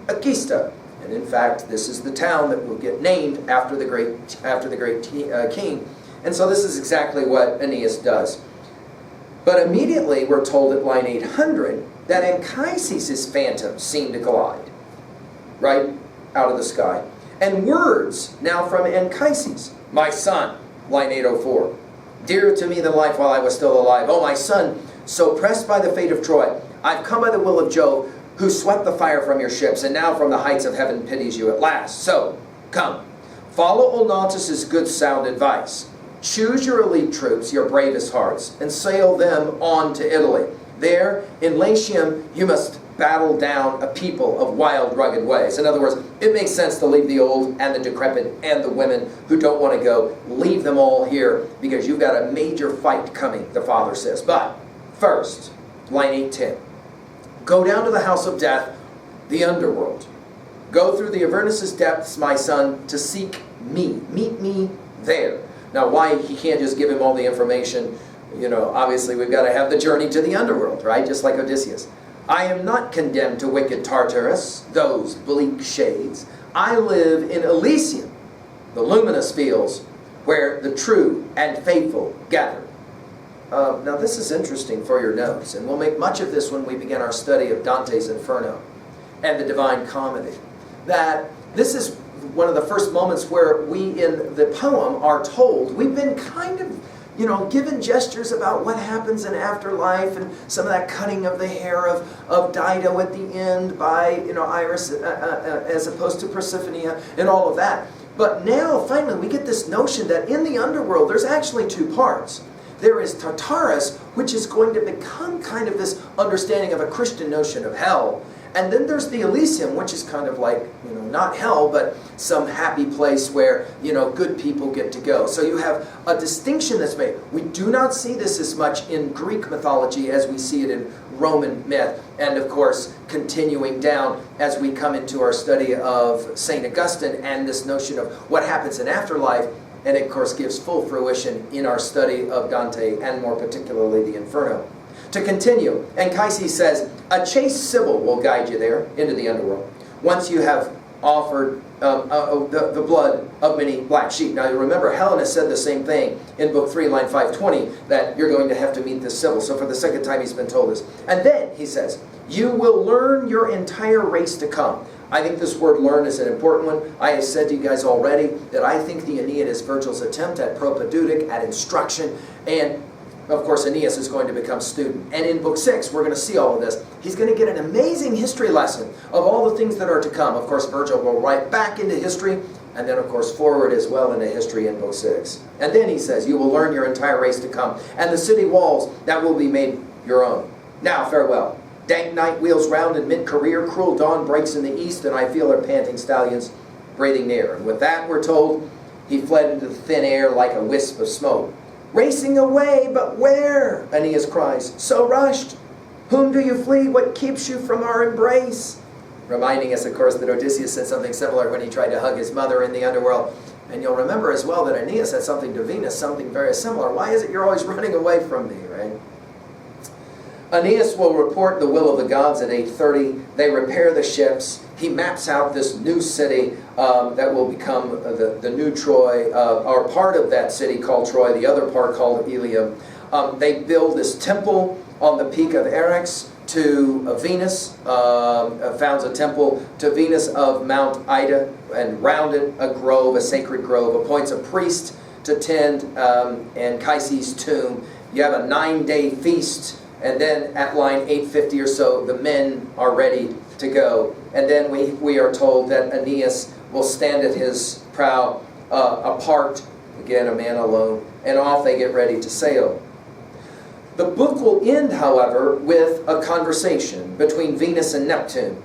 Agista. And in fact, this is the town that will get named after the great king. And so this is exactly what Aeneas does. But immediately we're told at line 800 that Anchises' phantom seemed to glide right out of the sky. And words now from Anchises, my son, line 804, dearer to me than life while I was still alive. Oh, my son, so pressed by the fate of Troy, I've come by the will of Jove, who swept the fire from your ships, and now from the heights of heaven pities you at last. So, come, follow Onautus's good sound advice. Choose your elite troops, your bravest hearts, and sail them on to Italy. There, in Latium, you must battle down a people of wild, rugged ways. In other words, it makes sense to leave the old and the decrepit and the women who don't want to go. Leave them all here because you've got a major fight coming, the father says. But first, line 810. Go down to the house of death, the underworld. Go through the Avernus' depths, my son, to seek me. Meet me there. Now, why he can't just give him all the information, you know, obviously we've got to have the journey to the underworld, right? Just like Odysseus. I am not condemned to wicked Tartarus, those bleak shades. I live in Elysium, the luminous fields where the true and faithful gather. Now this is interesting for your notes, and we'll make much of this when we begin our study of Dante's Inferno and the Divine Comedy. That this is one of the first moments where we in the poem are told, we've been kind of, you know, given gestures about what happens in afterlife and some of that cutting of the hair of Dido at the end by, you know, Iris as opposed to Persephone and all of that. But now, finally, we get this notion that in the underworld, there's actually two parts. There is Tartarus, which is going to become kind of this understanding of a Christian notion of hell. And then there's the Elysium, which is kind of like, you know, not hell, but some happy place where, you know, good people get to go. So you have a distinction that's made. We do not see this as much in Greek mythology as we see it in Roman myth. And of course, continuing down as we come into our study of St. Augustine and this notion of what happens in afterlife, and it, of course, gives full fruition in our study of Dante and more particularly the Inferno. To continue, Anchises says, a chaste Sibyl will guide you there into the underworld once you have offered the blood of many black sheep. Now you remember, Helena said the same thing in Book 3, line 520, that you're going to have to meet this Sibyl. So for the second time he's been told this. And then he says, you will learn your entire race to come. I think this word learn is an important one. I have said to you guys already that I think the Aeneid is Virgil's attempt at propedeutic, at instruction, and of course, Aeneas is going to become student. And in Book 6, we're going to see all of this. He's going to get an amazing history lesson of all the things that are to come. Of course, Virgil will write back into history, and then, of course, forward as well into history in Book 6. And then he says, you will learn your entire race to come, and the city walls that will be made your own. Now, farewell. Dank night wheels round in mid-career, cruel dawn breaks in the east, and I feel her panting stallions breathing near. And with that, we're told, he fled into the thin air like a wisp of smoke. Racing away, but where? Aeneas cries, so rushed. Whom do you flee? What keeps you from our embrace? Reminding us, of course, that Odysseus said something similar when he tried to hug his mother in the underworld. And you'll remember as well that Aeneas said something to Venus, something very similar. Why is it you're always running away from me, right? Aeneas will report the will of the gods at 8:30. They repair the ships. He maps out this new city that will become the new Troy, or part of that city called Troy, the other part called Ilium. They build this temple on the peak of Eryx to Venus, founds a temple to Venus of Mount Ida, and round it a grove, a sacred grove, appoints a priest to tend Anchises' tomb. You have a 9-day feast. And then at line 850 or so, the men are ready to go. And then we are told that Aeneas will stand at his prow apart, again a man alone, and off they get ready to sail. The book will end, however, with a conversation between Venus and Neptune.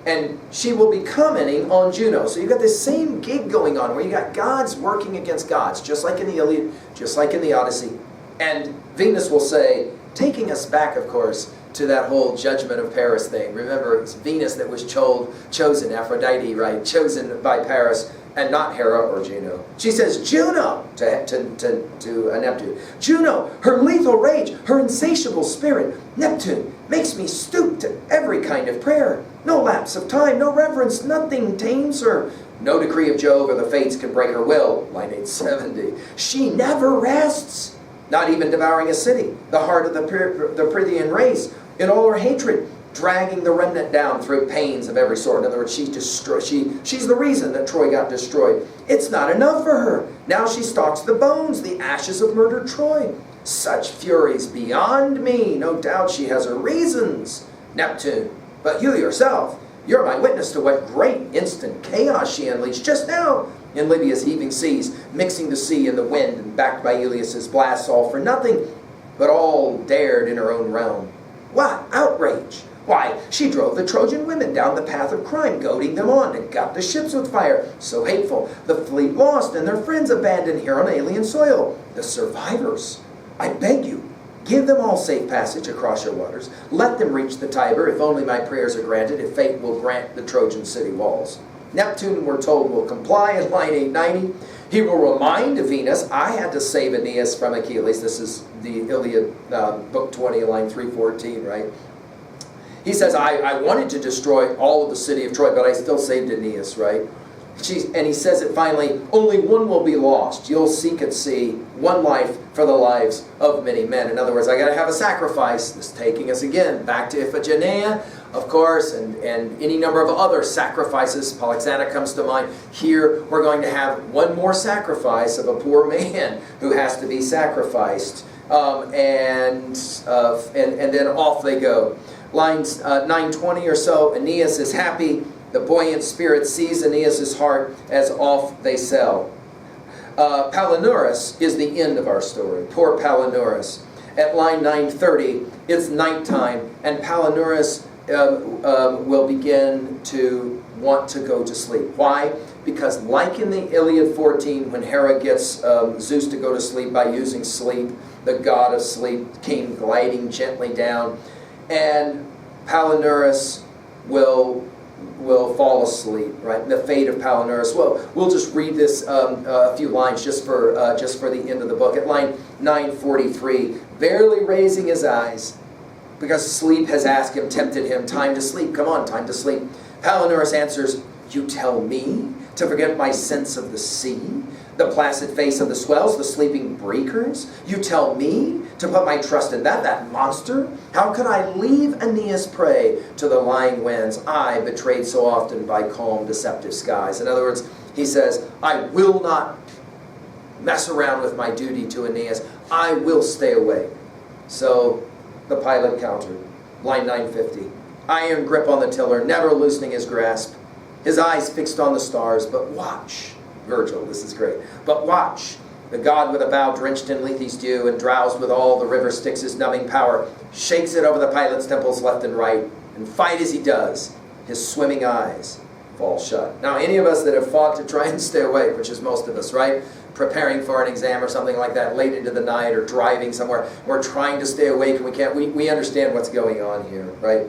And she will be commenting on Juno. So you've got this same gig going on where you got gods working against gods, just like in the Iliad, just like in the Odyssey. And Venus will say, taking us back, of course, to that whole judgment of Paris thing. Remember, it's Venus that was chosen, Aphrodite, right? Chosen by Paris and not Hera or Juno. She says, Juno, to Neptune. Juno, her lethal rage, her insatiable spirit. Neptune makes me stoop to every kind of prayer. No lapse of time, no reverence, nothing tames her. No decree of Jove or the fates can break her will. Line 870. She never rests, not even devouring a city, the heart of the Prythian race, in all her hatred, dragging the remnant down through pains of every sort. In other words, she's the reason that Troy got destroyed. It's not enough for her. Now she stalks the bones, the ashes of murdered Troy. Such furies beyond me. No doubt she has her reasons. Neptune, but you yourself, you're my witness to what great instant chaos she unleashed just now in Libya's heaving seas, mixing the sea and the wind, and backed by Ilius's blasts, all for nothing, but all dared in her own realm. What outrage! Why, she drove the Trojan women down the path of crime, goading them on, and got the ships with fire. So hateful, the fleet lost, and their friends abandoned here on alien soil. The survivors, I beg you, give them all safe passage across your waters. Let them reach the Tiber, if only my prayers are granted, if fate will grant the Trojan city walls. Neptune, we're told, will comply in line 890. He will remind Venus, I had to save Aeneas from Achilles. This is the Iliad, book 20, line 314, right? He says, I wanted to destroy all of the city of Troy, but I still saved Aeneas, right? And he says it finally, only one will be lost. You'll seek and see one life for the lives of many men. In other words, I got to have a sacrifice. This taking us again back to Iphigenia, of course, and any number of other sacrifices. Polyxena comes to mind. Here we're going to have one more sacrifice of a poor man who has to be sacrificed. And then off they go. Lines 920 or so, Aeneas is happy. The buoyant spirit sees Aeneas' heart as off they sail. Palinurus is the end of our story. Poor Palinurus. At line 930, it's nighttime, and Palinurus will begin to want to go to sleep. Why? Because like in the Iliad 14, when Hera gets Zeus to go to sleep by using sleep, the god of sleep came gliding gently down, and Palinurus will fall asleep, right? The fate of Palinurus. Well, we'll just read this a few lines just for the end of the book. At line 943, barely raising his eyes, because sleep has asked him, tempted him, time to sleep, come on, time to sleep. Palinurus answers, you tell me to forget my sense of the sea, the placid face of the swells, the sleeping breakers? You tell me to put my trust in that monster? How could I leave Aeneas prey to the lying winds, I betrayed so often by calm, deceptive skies? In other words, he says, I will not mess around with my duty to Aeneas. I will stay away. So the pilot countered. Line 950. Iron grip on the tiller, never loosening his grasp. His eyes fixed on the stars, but watch. Virgil, this is great. But watch. The god with a bow drenched in Lethe's dew and drowsed with all the river Styx's numbing power, shakes it over the pilot's temples left and right, and fight as he does, his swimming eyes fall shut. Now, any of us that have fought to try and stay awake, which is most of us, right? Preparing for an exam or something like that late into the night, or driving somewhere, we're trying to stay awake and we can't. We understand what's going on here, right?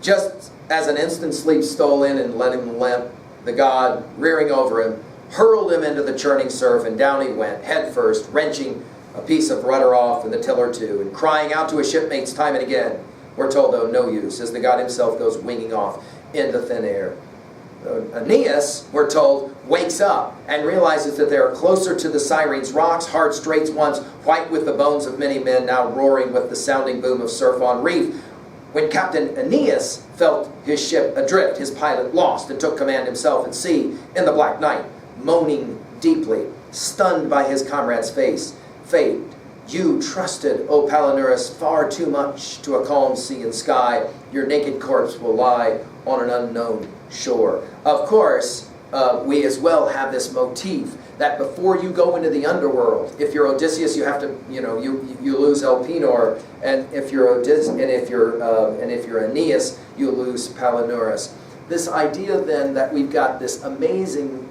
Just as an instant sleep stole in and let him limp, the god, rearing over him, hurled him into the churning surf, and down he went, head first, wrenching a piece of rudder off and the tiller too, and crying out to his shipmates time and again. We're told, though, no use, as the god himself goes winging off into thin air. Aeneas, we're told, wakes up and realizes that they are closer to the Syrene's rocks, hard straits once white with the bones of many men, now roaring with the sounding boom of surf on reef. When Captain Aeneas felt his ship adrift, his pilot lost, and took command himself at sea in the black night, moaning deeply, stunned by his comrade's fate. You trusted, O Palinurus, far too much to a calm sea and sky. Your naked corpse will lie on an unknown shore. Of course, we as well have this motif that before you go into the underworld, if you're Odysseus, you have to, you lose Elpenor, and if you're Aeneas, you lose Palinurus. This idea then that we've got this amazing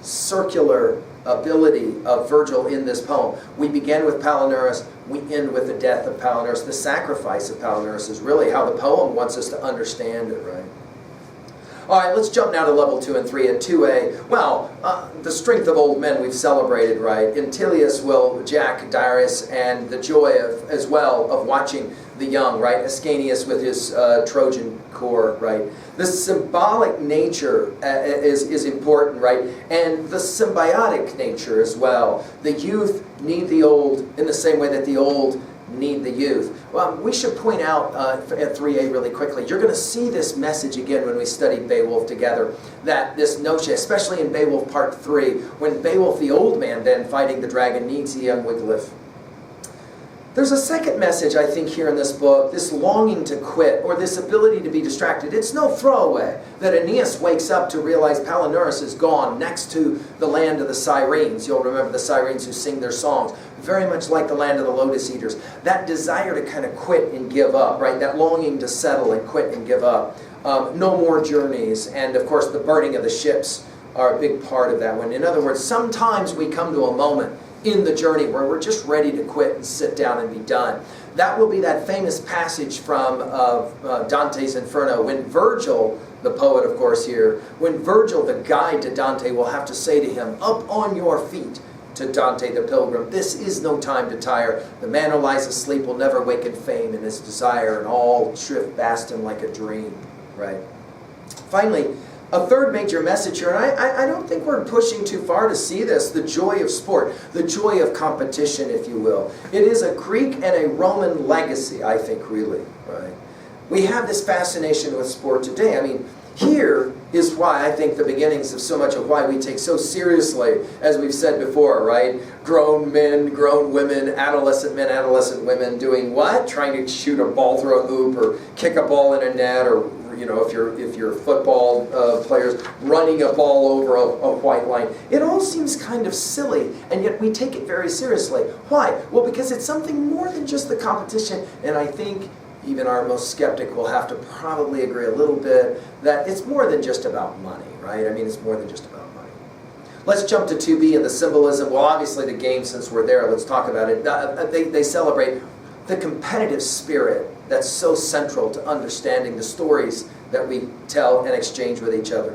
circular ability of Virgil in this poem. We begin with Palinurus, we end with the death of Palinurus. The sacrifice of Palinurus is really how the poem wants us to understand it, right? All right, let's jump now to level 2 and 3. At 2A, well, the strength of old men we've celebrated, right? Antilochus will jack Darius, and the joy of, as well, of watching the young, right? Ascanius with his Trojan corps, right? The symbolic nature is important, right? And the symbiotic nature as well. The youth need the old in the same way that the old need the youth. Well, we should point out at 3A really quickly, you're going to see this message again when we study Beowulf together, that this notion, especially in Beowulf Part 3, when Beowulf, the old man then fighting the dragon, needs the young Wiglaf. There's a second message, I think, here in this book, this longing to quit, or this ability to be distracted. It's no throwaway that Aeneas wakes up to realize Palinurus is gone next to the land of the Sirens. You'll remember the Sirens who sing their songs, very much like the land of the Lotus Eaters. That desire to kind of quit and give up, right? That longing to settle and quit and give up. No more journeys, and of course the burning of the ships are a big part of that one. In other words, sometimes we come to a moment in the journey where we're just ready to quit and sit down and be done. That will be that famous passage from Dante's Inferno, when Virgil, the poet of course here, when Virgil, the guide to Dante, will have to say to him, "Up on your feet," to Dante the pilgrim, "This is no time to tire. The man who lies asleep will never wake in fame, and his desire and all shrift past him like a dream." Right? Finally, a third major message here, and I don't think we're pushing too far to see this, the joy of sport, the joy of competition, if you will. It is a Greek and a Roman legacy, I think, really. Right? We have this fascination with sport today. I mean, here is why I think the beginnings of so much of why we take so seriously, as we've said before, right? Grown men, grown women, adolescent men, adolescent women doing what? Trying to shoot a ball through a hoop or kick a ball in a net, or you know, if you're football players running a ball over a white line. It all seems kind of silly, and yet we take it very seriously. Why? Well, because it's something more than just the competition, and I think even our most skeptic will have to probably agree a little bit that it's more than just about money, right? I mean, it's more than just about money. Let's jump to 2B and the symbolism. Well, obviously the game, since we're there, let's talk about it. They celebrate the competitive spirit that's so central to understanding the stories that we tell and exchange with each other.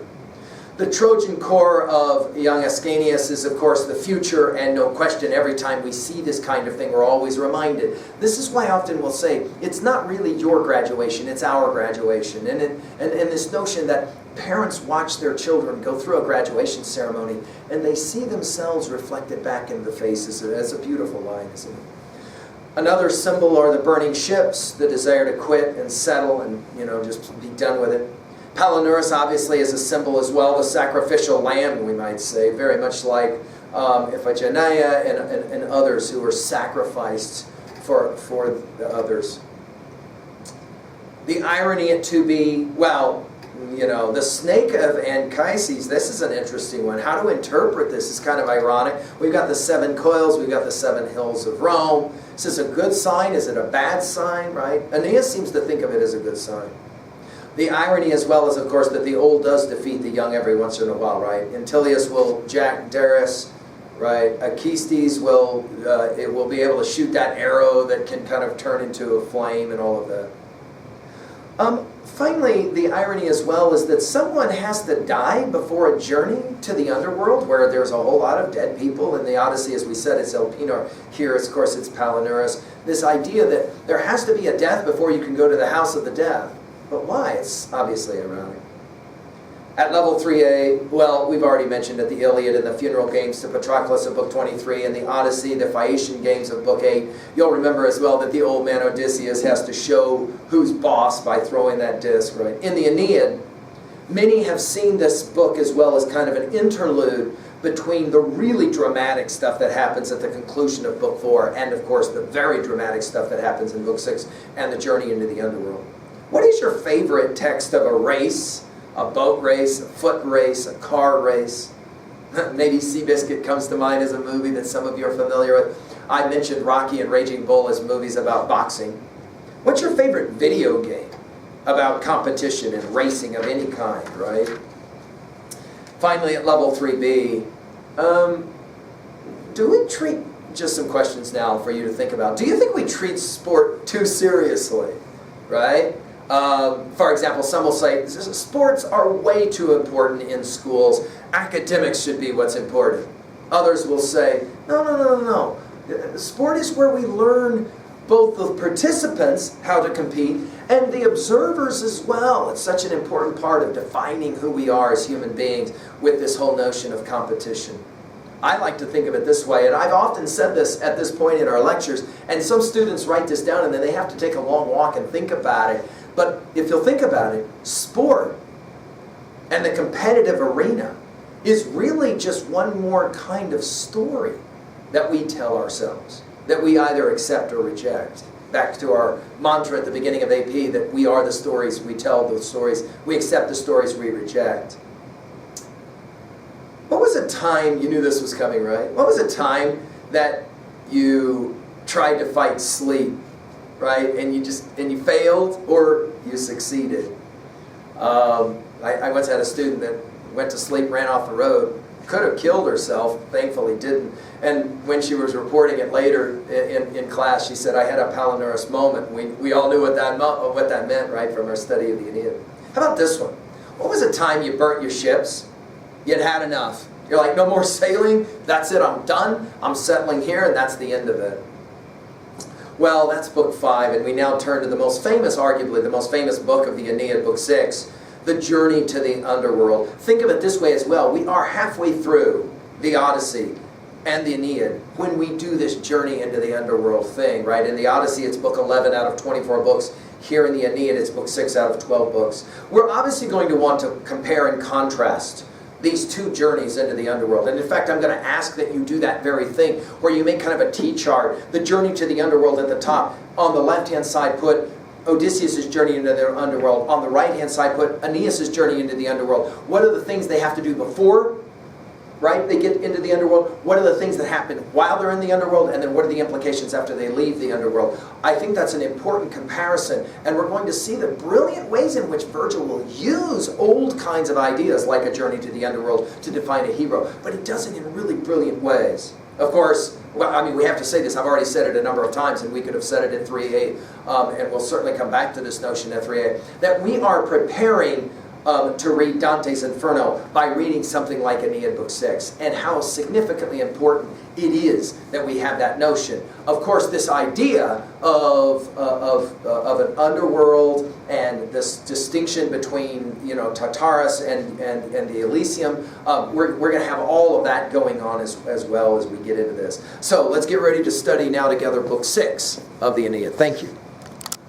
The Trojan core of young Ascanius is, of course, the future, and no question, every time we see this kind of thing, we're always reminded. This is why often we'll say, it's not really your graduation, it's our graduation. And this notion that parents watch their children go through a graduation ceremony, and they see themselves reflected back in the faces. That's a beautiful line, isn't it? Another symbol are the burning ships, the desire to quit and settle and, you know, just be done with it. Palinurus obviously is a symbol as well, the sacrificial lamb, we might say, very much like Iphigenia and others who were sacrificed for the others. The irony at 2B, well, you know, the snake of Anchises, this is an interesting one. How to interpret this is kind of ironic. We've got the 7 coils, we've got the 7 hills of Rome. Is this a good sign? Is it a bad sign, right? Aeneas seems to think of it as a good sign. The irony as well is, of course, that the old does defeat the young every once in a while, right? Antilochus will jack Darius, right? Anchises will be able to shoot that arrow that can kind of turn into a flame and all of that. Finally, the irony as well is that someone has to die before a journey to the underworld, where there's a whole lot of dead people. In the Odyssey, as we said, it's Elpenor. Here, of course, it's Palinurus. This idea that there has to be a death before you can go to the house of the dead. But why? It's obviously ironic. At level 3A, well, we've already mentioned that the Iliad and the funeral games to Patroclus of Book 23 and the Odyssey, the Phaeacian games of Book 8. You'll remember as well that the old man Odysseus has to show who's boss by throwing that disc, right? In the Aeneid, many have seen this book as well as kind of an interlude between the really dramatic stuff that happens at the conclusion of Book 4 and, of course, the very dramatic stuff that happens in Book 6 and the journey into the underworld. What is your favorite text of a race? A boat race, a foot race, a car race? Maybe Seabiscuit comes to mind as a movie that some of you are familiar with. I mentioned Rocky and Raging Bull as movies about boxing. What's your favorite video game about competition and racing of any kind, right? Finally, at level 3B, do we treat, just some questions now for you to think about. Do you think we treat sport too seriously, right? For example, some will say, sports are way too important in schools. Academics should be what's important. Others will say, no, no, no, no, no. Sport is where we learn both the participants how to compete and the observers as well. It's such an important part of defining who we are as human beings with this whole notion of competition. I like to think of it this way, and I've often said this at this point in our lectures, and some students write this down and then they have to take a long walk and think about it. But if you'll think about it, sport and the competitive arena is really just one more kind of story that we tell ourselves, that we either accept or reject. Back to our mantra at the beginning of AP, that we are the stories we tell, the stories we accept, the stories we reject. What was a time, you knew this was coming, right? What was a time that you tried to fight sleep, right? And you failed or you succeeded? I once had a student that went to sleep, ran off the road, could have killed herself, thankfully didn't. And when she was reporting it later in class, she said, I had a Palinurus moment. We all knew what that meant, right, from our study of the Aeneid. How about this one? What was a time you burnt your ships? You'd had enough. You're like, no more sailing, that's it, I'm done, I'm settling here, and that's the end of it. Well, that's book 5, and we now turn to the most famous, arguably the most famous book of the Aeneid, book 6, the journey to the underworld. Think of it this way as well. We are halfway through the Odyssey and the Aeneid when we do this journey into the underworld thing, right? In the Odyssey, it's book 11 out of 24 books. Here in the Aeneid, it's book 6 out of 12 books. We're obviously going to want to compare and contrast these two journeys into the underworld. And in fact, I'm going to ask that you do that very thing, where you make kind of a T-chart. The journey to the underworld at the top. On the left-hand side, put Odysseus' journey into the underworld. On the right-hand side, put Aeneas' journey into the underworld. What are the things they have to do before, right, they get into the underworld? What are the things that happen while they're in the underworld? And then what are the implications after they leave the underworld? I think that's an important comparison. And we're going to see the brilliant ways in which Virgil will use old kinds of ideas, like a journey to the underworld, to define a hero. But he does it in really brilliant ways. Of course, well, I mean, we have to say this. I've already said it a number of times, and we could have said it in 3A, and we'll certainly come back to this notion in 3A, that we are preparing to read Dante's Inferno by reading something like Aeneid Book 6, and how significantly important it is that we have that notion. Of course, this idea of an underworld and this distinction between, you know, Tartarus and the Elysium, we're going to have all of that going on as well as we get into this. So let's get ready to study now together Book 6 of the Aeneid. Thank you.